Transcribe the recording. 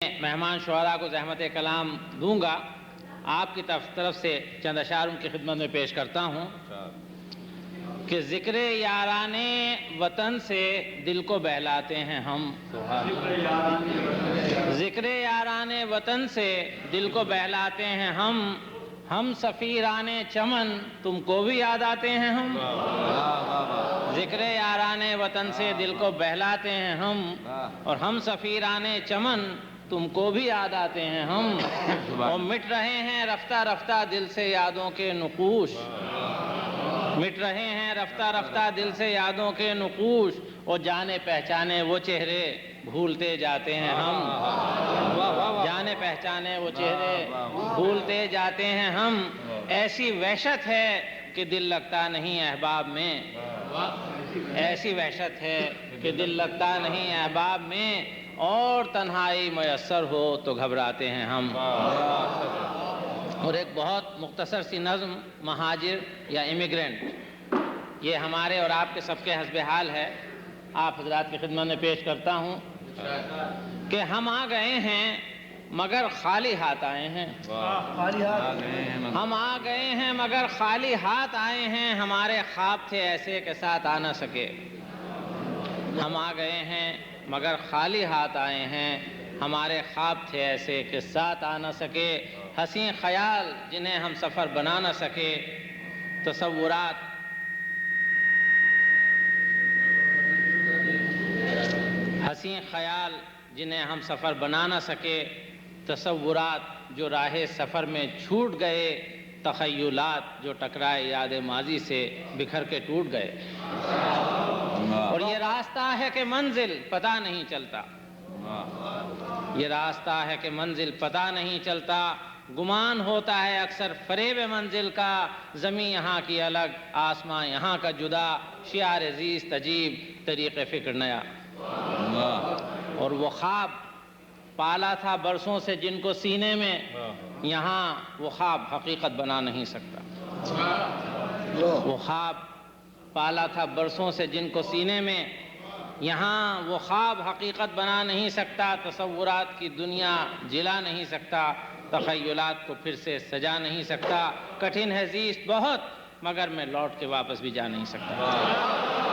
مہمان شعراء کو زحمت کلام دوں گا، آپ کی طرف سے چند اشعار ان کی خدمت میں پیش کرتا ہوں کہ ذکر یاران وطن سے دل کو بہلاتے ہیں ہم، ذکر یاران وطن سے دل کو بہلاتے ہیں ہم سفیران چمن تم کو بھی یاد آتے ہیں ہم، ذکر یاران وطن سے دل کو بہلاتے ہیں ہم، اور ہم سفیران چمن تم کو بھی یاد آتے ہیں ہم، اور مٹ رہے ہیں رفتہ رفتہ دل سے یادوں کے نقوش، مٹ رہے ہیں رفتہ رفتہ دل سے یادوں کے نقوش، اور جانے پہچانے وہ چہرے بھولتے جاتے ہیں ہم، جانے پہچانے وہ چہرے بھولتے جاتے ہیں ہم، ایسی وحشت ہے کہ دل لگتا نہیں احباب میں، ایسی وحشت ہے کہ دل لگتا نہیں احباب میں، اور تنہائی میسر ہو تو گھبراتے ہیں ہم۔ اور ایک بہت مختصر سی نظم مہاجر یا امیگرینٹ، یہ ہمارے اور آپ کے سب کے حسب حال ہے، آپ حضرات کی خدمت میں پیش کرتا ہوں کہ ہم آ گئے ہیں مگر خالی ہاتھ آئے ہیں، ہم آ گئے ہیں مگر خالی ہاتھ آئے ہیں، ہمارے خواب تھے ایسے کہ ساتھ آ نہ سکے، ہم آ گئے ہیں مگر خالی ہاتھ آئے ہیں، ہمارے خواب تھے ایسے کہ ساتھ آ نہ سکے، حسین خیال جنہیں ہم سفر بنا نہ سکے، تصورات حسین خیال جنہیں ہم سفر بنا نہ سکے، تصورات جو راہ سفر میں چھوٹ گئے، تخیلات جو ٹکرائے یاد ماضی سے بکھر کے ٹوٹ گئے، اور یہ راستہ ہے کہ منزل پتہ نہیں چلتا، یہ راستہ ہے کہ منزل پتہ نہیں چلتا، گمان ہوتا ہے اکثر فریب منزل کا، زمین یہاں کی الگ آسمان یہاں کا جدا، شعار زیست عجیب طریق فکر نیا، اور وہ خواب پالا تھا برسوں سے جن کو سینے میں، یہاں وہ خواب حقیقت بنا نہیں سکتا، وہ خواب پالا تھا برسوں سے جن کو سینے میں، یہاں وہ خواب حقیقت بنا نہیں سکتا، تصورات کی دنیا جلا نہیں سکتا، تخیلات کو پھر سے سجا نہیں سکتا، کٹھن ہے زیست بہت مگر میں لوٹ کے واپس بھی جا نہیں سکتا۔